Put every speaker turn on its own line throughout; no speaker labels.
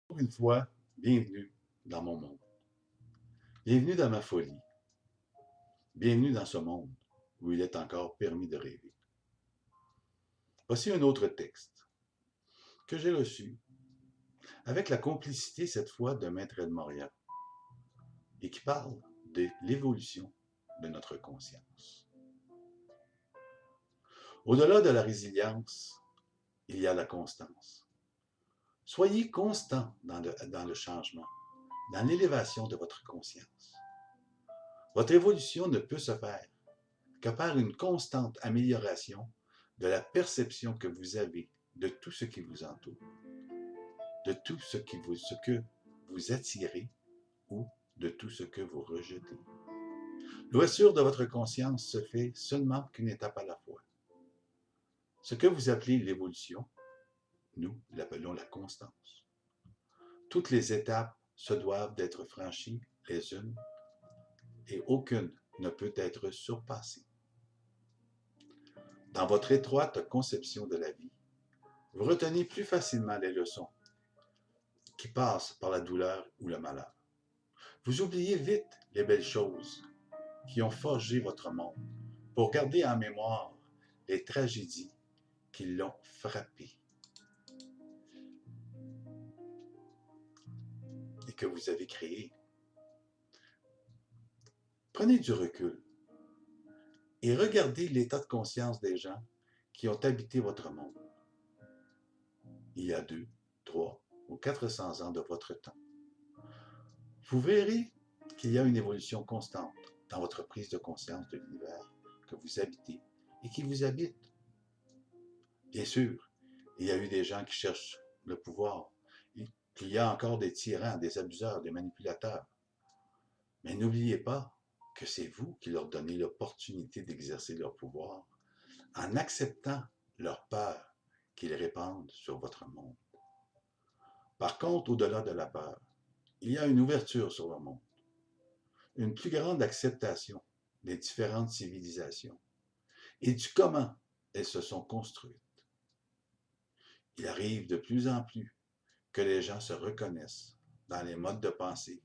Pour une fois, bienvenue dans mon monde. Bienvenue dans ma folie. Bienvenue dans ce monde où il est encore permis de rêver. Voici un autre texte que j'ai reçu avec la complicité cette fois de Maître El Morya et qui parle de l'évolution de notre conscience. Au-delà de la résilience, il y a la constance. Soyez constant dans le changement, dans l'élévation de votre conscience. Votre évolution ne peut se faire que par une constante amélioration de la perception que vous avez de tout ce qui vous entoure, de tout ce que vous attirez ou de tout ce que vous rejetez. L'ouverture de votre conscience se fait seulement qu'une étape à la fois. Ce que vous appelez l'évolution, nous l'appelons la constance. Toutes les étapes se doivent d'être franchies les unes et aucune ne peut être surpassée. Dans votre étroite conception de la vie, vous retenez plus facilement les leçons qui passent par la douleur ou le malheur. Vous oubliez vite les belles choses qui ont forgé votre monde pour garder en mémoire les tragédies qui l'ont frappé et que vous avez créées. Prenez du recul et regardez l'état de conscience des gens qui ont habité votre monde il y a 2, 3 ou 400 ans de votre temps. Vous verrez qu'il y a une évolution constante dans votre prise de conscience de l'univers que vous habitez et qui vous habite. Bien sûr, il y a eu des gens qui cherchent le pouvoir, qu'il y a encore des tyrans, des abuseurs, des manipulateurs. Mais n'oubliez pas que c'est vous qui leur donnez l'opportunité d'exercer leur pouvoir en acceptant leur peur qu'ils répandent sur votre monde. Par contre, au-delà de la peur, il y a une ouverture sur le monde, une plus grande acceptation des différentes civilisations et du comment elles se sont construites. Il arrive de plus en plus que les gens se reconnaissent dans les modes de pensée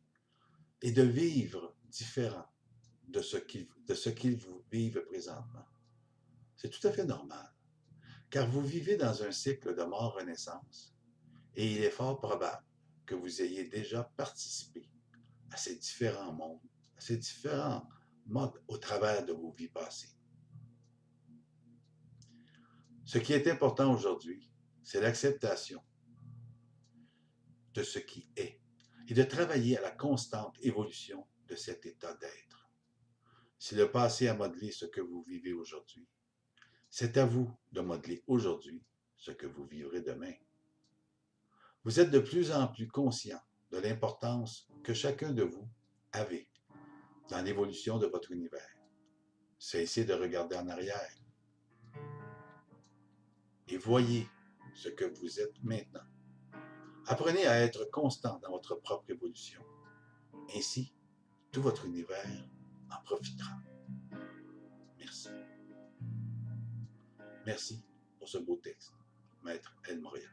et de vivre différent de ce qu'ils vivent présentement. C'est tout à fait normal, car vous vivez dans un cycle de mort-renaissance et il est fort probable que vous ayez déjà participé à ces différents mondes, à ces différents modes au travers de vos vies passées. Ce qui est important aujourd'hui, c'est l'acceptation de ce qui est et de travailler à la constante évolution de cet état d'être. Si le passé a modelé ce que vous vivez aujourd'hui, c'est à vous de modeler aujourd'hui ce que vous vivrez demain. Vous êtes de plus en plus conscient de l'importance que chacun de vous avait dans l'évolution de votre univers. Cessez de regarder en arrière et voyez ce que vous êtes maintenant. Apprenez à être constant dans votre propre évolution. Ainsi, tout votre univers en profitera. Merci. Merci pour ce beau texte, Maître El Morya.